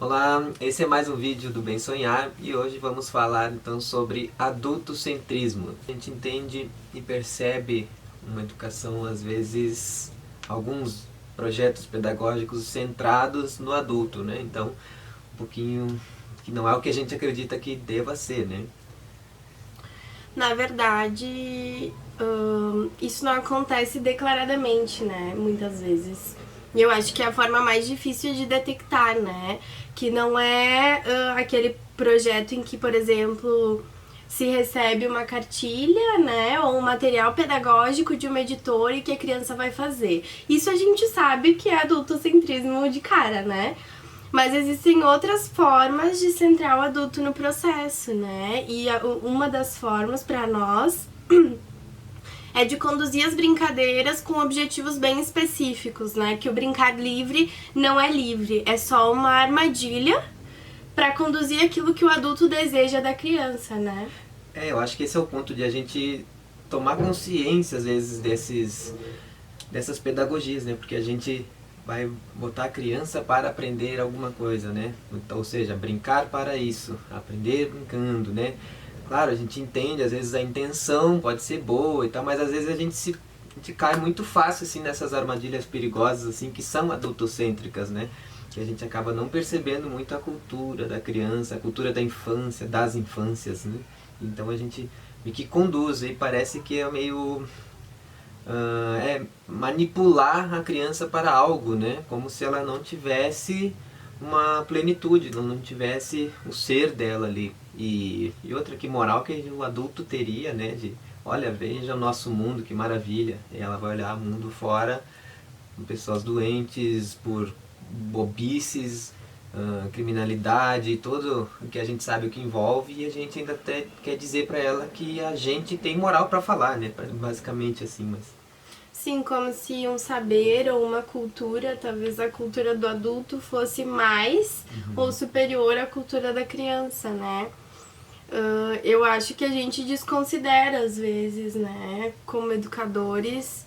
Olá, esse é mais um vídeo do Bem Sonhar e hoje vamos falar então sobre adultocentrismo. A gente entende e percebe uma educação, às vezes, alguns projetos pedagógicos centrados no adulto, né? Então, um pouquinho que não é o que a gente acredita que deva ser, né? Na verdade, isso não acontece declaradamente, né? Muitas vezes. E eu acho que é a forma mais difícil de detectar, né? Que não é aquele projeto em que, por exemplo, se recebe uma cartilha, né? Ou um material pedagógico de uma editora e que a criança vai fazer. Isso a gente sabe que é adultocentrismo de cara, né? Mas existem outras formas de centrar o adulto no processo, né? E uma das formas para nós é de conduzir as brincadeiras com objetivos bem específicos, né? Que o brincar livre não é livre, é só uma armadilha para conduzir aquilo que o adulto deseja da criança, né? Eu acho que esse é o ponto de a gente tomar consciência, às vezes, dessas pedagogias, né? Porque a gente vai botar a criança para aprender alguma coisa, né? Então, ou seja, brincar para isso, aprender brincando, né? Claro, a gente entende, às vezes a intenção pode ser boa e tal, mas às vezes a gente cai muito fácil assim nessas armadilhas perigosas assim que são adultocêntricas, né? Que a gente acaba não percebendo muito a cultura da criança, a cultura da infância, das infâncias, né? Então a gente meio que conduz e parece que é meio manipular a criança para algo, né? Como se ela não tivesse uma plenitude, não tivesse o ser dela ali. E outra que moral que o adulto teria, né? De, olha, veja o nosso mundo, que maravilha. E ela vai olhar o mundo fora, com pessoas doentes, por bobices, criminalidade, todo o que a gente sabe o que envolve, e a gente ainda até quer dizer para ela que a gente tem moral para falar, né? Basicamente assim, mas Sim, como se um saber ou uma cultura, talvez a cultura do adulto fosse mais ou superior à cultura da criança, né? Eu acho que a gente desconsidera às vezes, né, como educadores,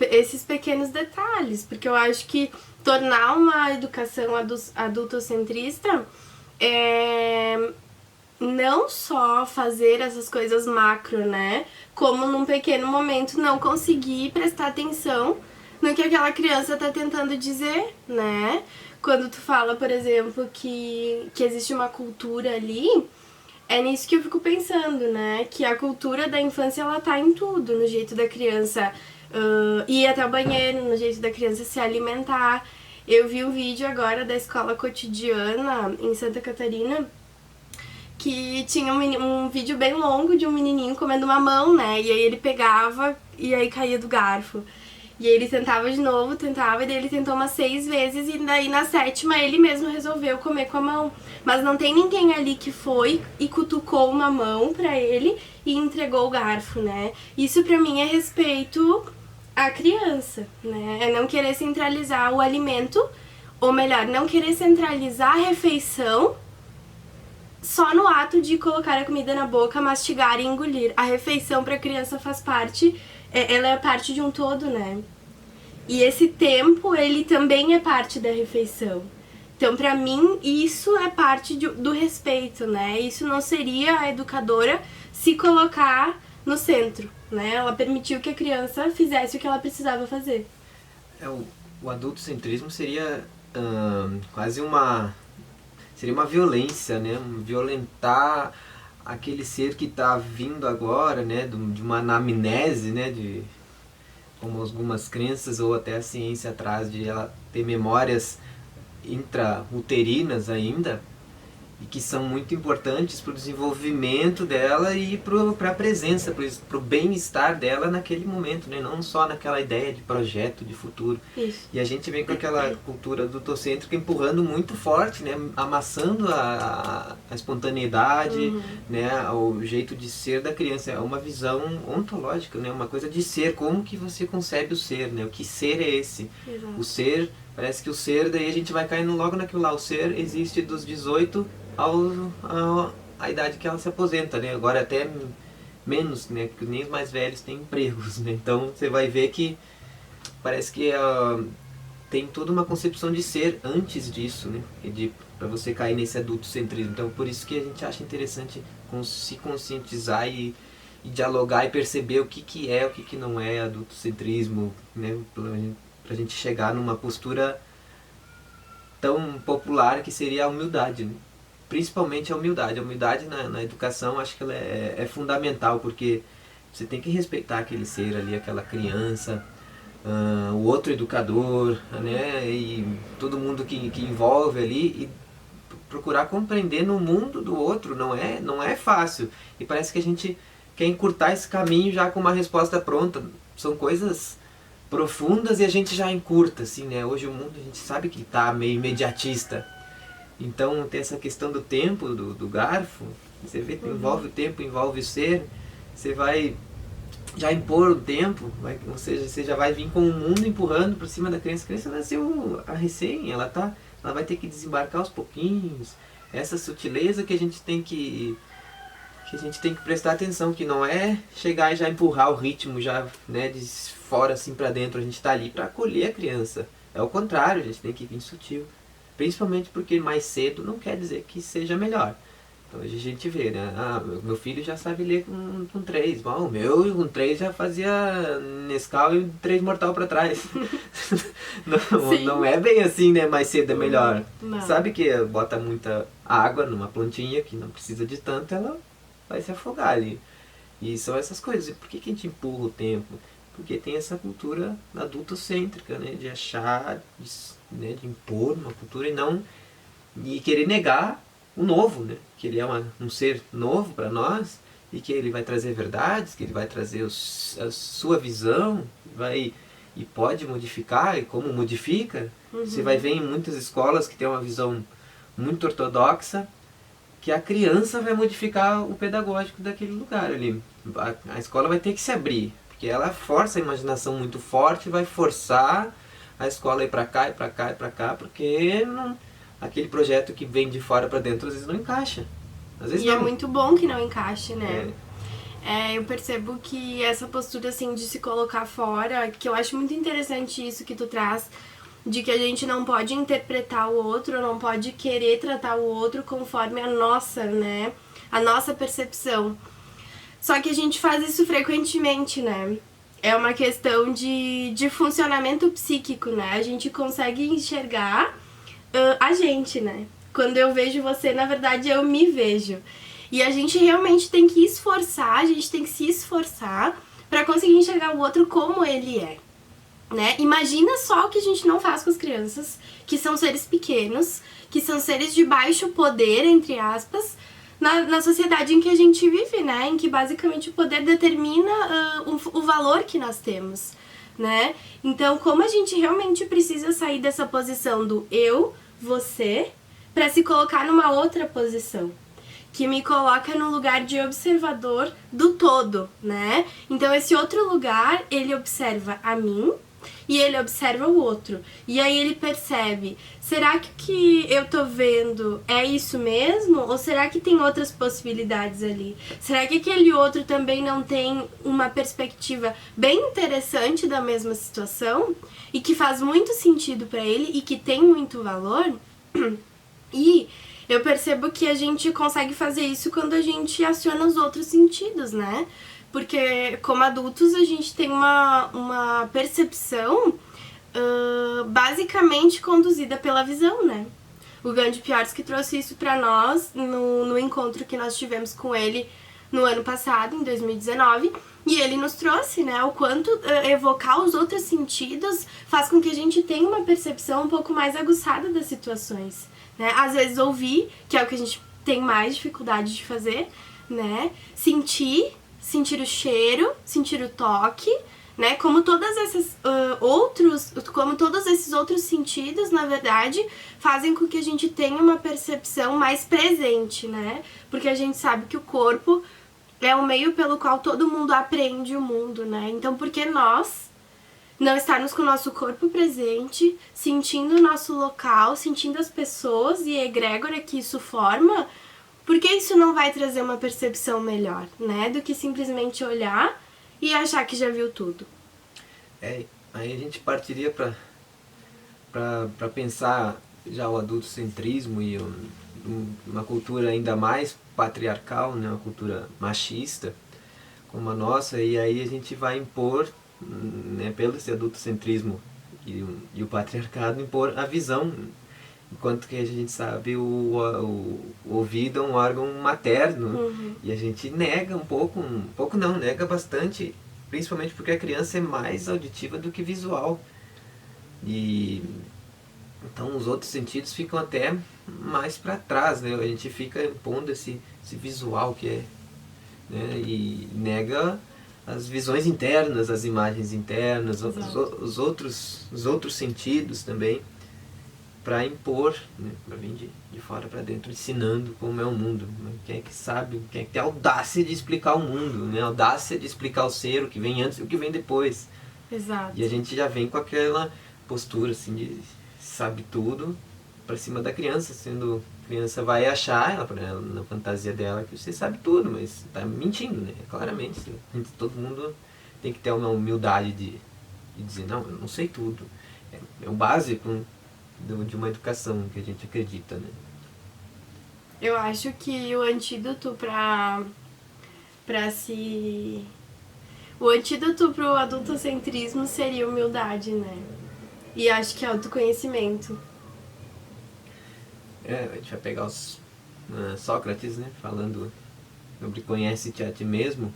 esses pequenos detalhes, porque eu acho que tornar uma educação adultocentrista é não só fazer essas coisas macro, né, como num pequeno momento não conseguir prestar atenção no que aquela criança está tentando dizer, né? Quando tu fala, por exemplo, que existe uma cultura ali, é nisso que eu fico pensando, né? Que a cultura da infância, ela tá em tudo. No jeito da criança ir até o banheiro, no jeito da criança se alimentar. Eu vi um vídeo agora da escola cotidiana em Santa Catarina que tinha um vídeo bem longo de um menininho comendo mamão, né? E aí ele pegava e aí caía do garfo. E aí ele tentava de novo, tentava, e daí ele tentou umas 6 vezes, e daí na sétima ele mesmo resolveu comer com a mão. Mas não tem ninguém ali que foi e cutucou uma mão pra ele e entregou o garfo, né? Isso pra mim é respeito à criança, né? É não querer centralizar o alimento, ou melhor, não querer centralizar a refeição só no ato de colocar a comida na boca, mastigar e engolir. A refeição para a criança faz parte, ela é parte de um todo, né? E esse tempo, ele também é parte da refeição. Então, para mim, isso é parte do respeito, né? Isso não seria a educadora se colocar no centro, né? Ela permitiu que a criança fizesse o que ela precisava fazer. é o adultocentrismo seria quase seria uma violência, né? Violentar aquele ser que está vindo agora, né? De uma anamnese, né? De como algumas crenças ou até a ciência atrás de ela ter memórias intrauterinas ainda, e que são muito importantes para o desenvolvimento dela e para a presença, para o bem-estar dela naquele momento, né? Não só naquela ideia de projeto de futuro. Isso. E a gente vem com aquela cultura adultocêntrica empurrando muito forte, né? Amassando a espontaneidade, né? O jeito de ser da criança. É uma visão ontológica, né? Uma coisa de ser, como que você concebe o ser, né? O que ser é esse? Exato. O ser, parece que o ser, daí a gente vai caindo logo naquilo lá, o ser existe dos 18 a idade que ela se aposenta, né? Agora até menos, né? Porque nem os mais velhos têm empregos, né? Então você vai ver que parece que tem toda uma concepção de ser antes disso, né? Para você cair nesse adultocentrismo. Então, por isso que a gente acha interessante se conscientizar e dialogar e perceber o que é, o que não é adultocentrismo, né? Pra gente chegar numa postura tão popular que seria a humildade, né? Principalmente a humildade. A humildade na educação, acho que ela é fundamental, porque você tem que respeitar aquele ser ali, aquela criança, o outro educador, né? E todo mundo que envolve ali, e procurar compreender no mundo do outro não é fácil. E parece que a gente quer encurtar esse caminho já com uma resposta pronta. São coisas profundas e a gente já encurta, assim, né? Hoje o mundo, a gente sabe que está meio imediatista. Então tem essa questão do tempo, do garfo. Você vê que envolve o tempo, envolve o ser. Você vai já impor o tempo, ou seja, você já vai vir com o mundo empurrando por cima da criança. A criança nasceu a recém, ela vai ter que desembarcar aos pouquinhos. Essa sutileza que a gente tem que prestar atenção, que não é chegar e já empurrar o ritmo já, né, de fora assim para dentro. A gente está ali para acolher a criança. É o contrário, a gente tem que vir sutil. Principalmente porque mais cedo não quer dizer que seja melhor. Então hoje a gente vê, né? Meu filho já sabe ler com 3. Bom, o meu com 3 já fazia Nescau e 3 mortal para trás. não é bem assim, né? Mais cedo é melhor. Não. Sabe que bota muita água numa plantinha que não precisa de tanto, ela vai se afogar ali. E são essas coisas. E por que a gente empurra o tempo? Porque tem essa cultura adultocêntrica, né? De achar, de impor uma cultura e querer negar o novo, né? Que ele é um ser novo para nós e que ele vai trazer verdades, que ele vai trazer a sua visão, e pode modificar, e como modifica. Você vai ver em muitas escolas que tem uma visão muito ortodoxa, que a criança vai modificar o pedagógico daquele lugar ali. A escola vai ter que se abrir, porque ela força a imaginação muito forte, vai forçar a escola a ir para cá, e para cá, e para cá, porque aquele projeto que vem de fora para dentro às vezes não encaixa. Às vezes não. É muito bom que não encaixe, né? Eu percebo que essa postura assim de se colocar fora, que eu acho muito interessante isso que tu traz, de que a gente não pode interpretar o outro, não pode querer tratar o outro conforme a nossa, né? A nossa percepção. Só que a gente faz isso frequentemente, né? É uma questão de funcionamento psíquico, né? A gente consegue enxergar a gente, né? Quando eu vejo você, na verdade, eu me vejo. E a gente realmente tem que esforçar, a gente tem que se esforçar para conseguir enxergar o outro como ele é, né? Imagina só o que a gente não faz com as crianças, que são seres pequenos, que são seres de baixo poder, entre aspas, na sociedade em que a gente vive, né? Em que basicamente o poder determina o valor que nós temos, né? Então, como a gente realmente precisa sair dessa posição do eu, você, para se colocar numa outra posição, que me coloca no lugar de observador do todo, né? Então esse outro lugar, ele observa a mim e ele observa o outro. E aí ele percebe, será que o que eu tô vendo é isso mesmo? Ou será que tem outras possibilidades ali? Será que aquele outro também não tem uma perspectiva bem interessante da mesma situação? E que faz muito sentido para ele e que tem muito valor? E eu percebo que a gente consegue fazer isso quando a gente aciona os outros sentidos, né? Porque como adultos a gente tem uma percepção basicamente conduzida pela visão, né? O Gandhi Piarsky trouxe isso pra nós no encontro que nós tivemos com ele no ano passado, em 2019, e ele nos trouxe, né, o quanto evocar os outros sentidos faz com que a gente tenha uma percepção um pouco mais aguçada das situações, né? Às vezes ouvir, que é o que a gente tem mais dificuldade de fazer, né? Sentir o cheiro, sentir o toque, né? Como todos esses outros sentidos, na verdade, fazem com que a gente tenha uma percepção mais presente, né? Porque a gente sabe que o corpo é o meio pelo qual todo mundo aprende o mundo, né? Então, por que nós não estarmos com o nosso corpo presente, sentindo o nosso local, sentindo as pessoas e a egrégora que isso forma? Porque isso não vai trazer uma percepção melhor, né? Do que simplesmente olhar e achar que já viu tudo. Aí a gente partiria para para pensar já o adultocentrismo e uma cultura ainda mais patriarcal, né, uma cultura machista como a nossa, e aí a gente vai impor, né, pelo esse adultocentrismo e o patriarcado, impor a visão, enquanto que a gente sabe o ouvido é um órgão materno, e a gente nega um pouco não, nega bastante, principalmente porque a criança é mais auditiva do que visual. E então os outros sentidos ficam até mais para trás, né? A gente fica impondo esse visual que é, né? E nega as visões internas, as imagens internas, os outros sentidos também, para impor, né? Para vir de fora para dentro, ensinando como é o mundo. Quem é que sabe, quem é que tem a audácia de explicar o mundo, né? A audácia de explicar o ser, o que vem antes e o que vem depois. Exato. E a gente já vem com aquela postura assim de sabe tudo para cima da criança, sendo a criança vai achar ela, na fantasia dela que você sabe tudo, mas está mentindo, né? Claramente. Todo mundo tem que ter uma humildade de dizer, não, eu não sei tudo. É o básico de uma educação que a gente acredita, né? Eu acho que o antídoto o antídoto pro adultocentrismo seria humildade, né? E acho que é autoconhecimento. A gente vai pegar Sócrates, né, falando sobre conhece-te a ti mesmo,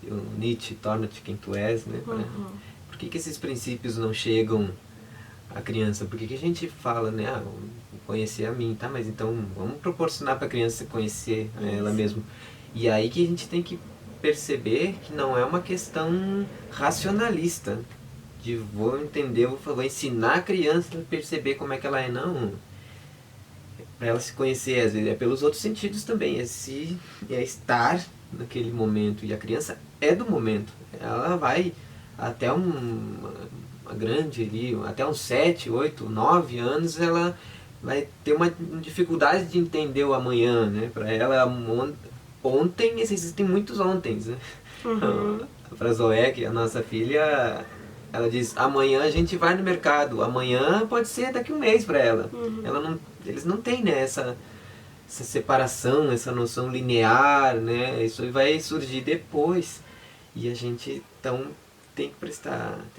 e o Nietzsche, torna-te quem tu és, né? Por que esses princípios não chegam à criança? Por que a gente fala, né, conhecer a mim, tá? Mas então vamos proporcionar para a criança conhecer ela mesma. E aí que a gente tem que perceber que não é uma questão racionalista, de vou entender, vou ensinar a criança a perceber como é que ela é, não. Para ela se conhecer, às vezes é pelos outros sentidos também, é estar naquele momento, e a criança é do momento, ela vai até uma grande ali, até uns 7, 8, 9 anos, ela vai ter uma dificuldade de entender o amanhã, né? Para ela, ontem, existem muitos ontens, né? Para Zoé, que é a nossa filha, ela diz, amanhã a gente vai no mercado, amanhã pode ser daqui um mês para ela. Eles não têm, né, essa separação, essa noção linear, né? Isso vai surgir depois. E a gente, então, tem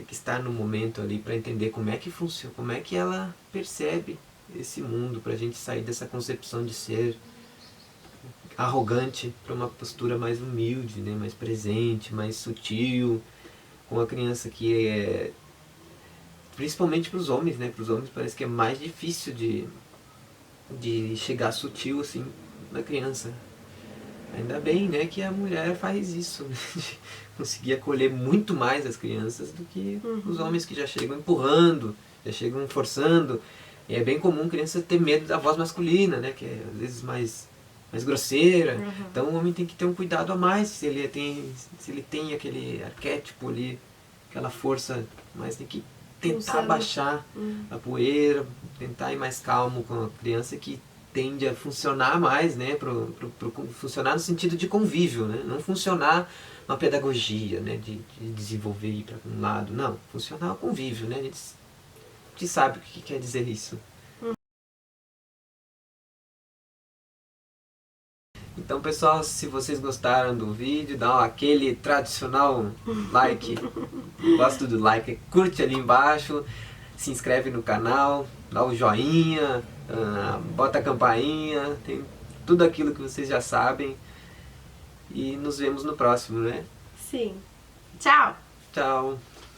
que estar no momento ali para entender como é que funciona, como é que ela percebe esse mundo, para a gente sair dessa concepção de ser arrogante para uma postura mais humilde, né? Mais presente, mais sutil, com a criança que é... Principalmente para os homens, né? Para os homens parece que é mais difícil de chegar sutil assim na criança. Ainda bem, né, que a mulher faz isso, né? De conseguir acolher muito mais as crianças do que os homens, que já chegam empurrando, já chegam forçando. E é bem comum criança ter medo da voz masculina, né, que é às vezes mais grosseira. Então o homem tem que ter um cuidado a mais se ele tem aquele arquétipo ali, aquela força, mas tem que tentar baixar a poeira, tentar ir mais calmo com a criança, que tende a funcionar mais, né, funcionar no sentido de convívio, né, não funcionar uma pedagogia, né, de desenvolver ir para um lado, não, funcionar o convívio, né, a gente sabe o que quer dizer isso. Então, pessoal, se vocês gostaram do vídeo, dá aquele tradicional like, gosto do like, curte ali embaixo, se inscreve no canal, dá o joinha, bota a campainha, tem tudo aquilo que vocês já sabem. E nos vemos no próximo, né? Sim. Tchau! Tchau!